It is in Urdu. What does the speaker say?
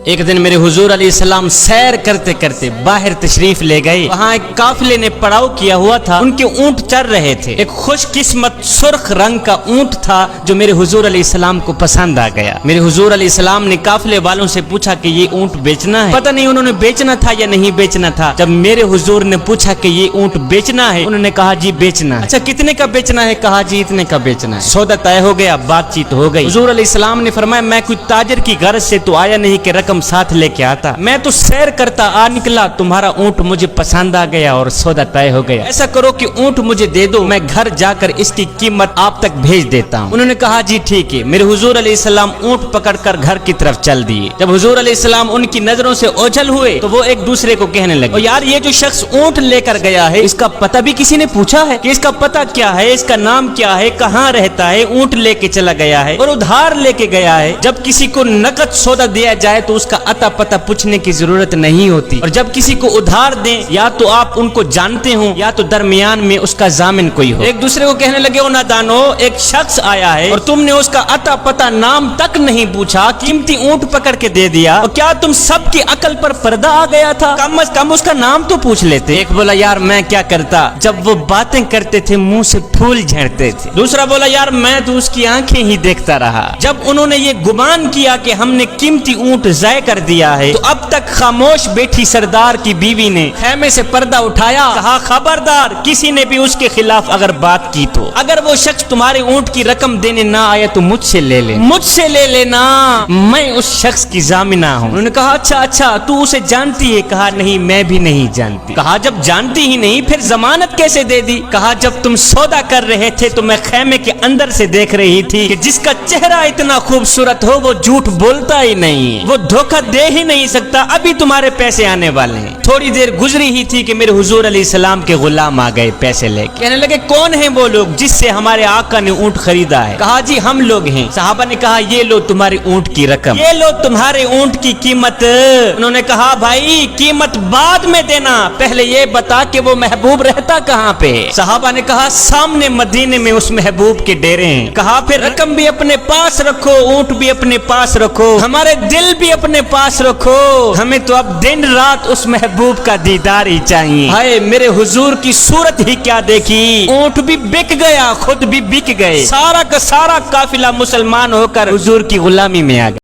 ایک دن میرے حضور علیہ السلام سیر کرتے کرتے باہر تشریف لے گئے. وہاں ایک قافلے نے پڑاؤ کیا ہوا تھا. ان کے اونٹ چر رہے تھے. ایک خوش قسمت سرخ رنگ کا اونٹ تھا جو میرے حضور علیہ السلام کو پسند آ گیا. میرے حضور علیہ السلام نے قافلے والوں سے پوچھا کہ یہ اونٹ بیچنا ہے. پتہ نہیں انہوں نے بیچنا تھا یا نہیں بیچنا تھا. جب میرے حضور نے پوچھا کہ یہ اونٹ بیچنا ہے, انہوں نے کہا جی بیچنا ہے. اچھا کتنے کا بیچنا ہے؟ کہا جی اتنے کا بیچنا ہے. سودا طے ہو گیا, بات چیت ہو گئی. حضور علیہ السلام نے فرمایا میں کوئی تاجر کی غرض سے تو آیا نہیں کہ رقم ساتھ لے کے آتا. میں تو سیر کرتا آ نکلا, تمہارا اونٹ مجھے پسند آ گیا اور سودا طے ہو گیا. ایسا کرو کہ اونٹ مجھے دے دو, میں گھر جا کر اس کی قیمت آپ تک بھیج دیتا ہوں. انہوں نے کہا جی ٹھیک ہے. میرے حضور علیہ السلام اونٹ پکڑ کر گھر کی طرف چل دیے. جب حضور علیہ السلام ان کی نظروں سے اوجھل ہوئے تو وہ ایک دوسرے کو کہنے لگے یار یہ جو شخص اونٹ لے کر گیا ہے اس کا پتہ بھی کسی نے پوچھا ہے کہ اس کا پتہ کیا ہے, اس کا نام کیا ہے, کہاں رہتا ہے؟ اونٹ لے کے چلا گیا ہے اور ادھار لے کے گیا ہے. جب کسی کو نقد سودا دیا جائے تو اس کا اتا پتہ پوچھنے کی ضرورت نہیں ہوتی, اور جب کسی کو ادھار دیں یا تو آپ ان کو جانتے ہوں یا تو درمیان میں اس کا ضامن کوئی ہو. ایک دوسرے کو کہنے لگے او نادانو, ایک شخص آیا ہے اور تم نے اس کا اتا پتہ نام تک نہیں پوچھا, قیمتی اونٹ پکڑ کے دے دیا. اور کیا تم سب کی عقل پر پردہ آ گیا تھا؟ کم از کم اس کا نام تو پوچھ لیتے. ایک بولا یار میں کیا کرتا, جب وہ باتیں کرتے تھے منہ سے پھول جھڑتے تھے. دوسرا بولا یار میں تو اس کی آنکھیں ہی دیکھتا رہا. جب انہوں نے یہ گمان کیا کہ ہم نے قیمتی اونٹ ضائع کر دیا ہے تو اب تک خاموش بیٹھی سردار کی بیوی نے خیمے سے پردہ اٹھایا, کہا خبردار کسی نے بھی اس کے خلاف اگر بات کی تو اگر وہ شخص تمہارے اونٹ کی رقم دینے نہ آیا تو مجھ سے لے لے, مجھ سے لے لینا, میں اس شخص کی ضامنہ ہوں. انہوں نے کہا اچھا تو اسے جانتی ہے؟ کہا نہیں میں بھی نہیں جانتی. کہا جب جانتی ہی نہیں پھر ضمانت کیسے دے دی؟ کہا جب تم سودا کر رہے تھے تو میں خیمے کے اندر سے دیکھ رہی تھی کہ جس کا چہرہ اتنا خوبصورت ہو وہ جھوٹ بولتا ہی نہیں, وہ دھوکہ دے ہی نہیں سکتا. ابھی تمہارے پیسے آنے والے ہیں. تھوڑی دیر گزری ہی تھی کہ میرے حضور علیہ السلام کے غلام آ گئے پیسے لے کے. کہنے لگے کون ہیں وہ لوگ جس سے ہمارے آقا نے اونٹ خریدا ہے؟ کہا جی ہم لوگ ہیں. صحابہ نے کہا یہ لو تمہارے اونٹ کی رقم, یہ لو تمہارے اونٹ کی قیمت. انہوں نے کہا بھائی قیمت بعد میں دینا, پہلے یہ بتا کہ وہ محبوب رہتا کہاں پہ؟ صحابہ نے کہا سامنے مدینے میں اس محبوب کے ڈیرے ہیں. کہا پھر رقم بھی اپنے پاس رکھو, اونٹ بھی اپنے پاس رکھو, ہمارے دل بھی اپنے پاس رکھو, ہمیں تو اب دن رات اس محبوب کا دیدار ہی چاہیے. ہائے میرے حضور کی صورت ہی کیا دیکھی, اونٹ بھی بک گیا, خود بھی بک گئے, سارا کا سارا قافلہ مسلمان ہو کر حضور کی غلامی میں آ گیا.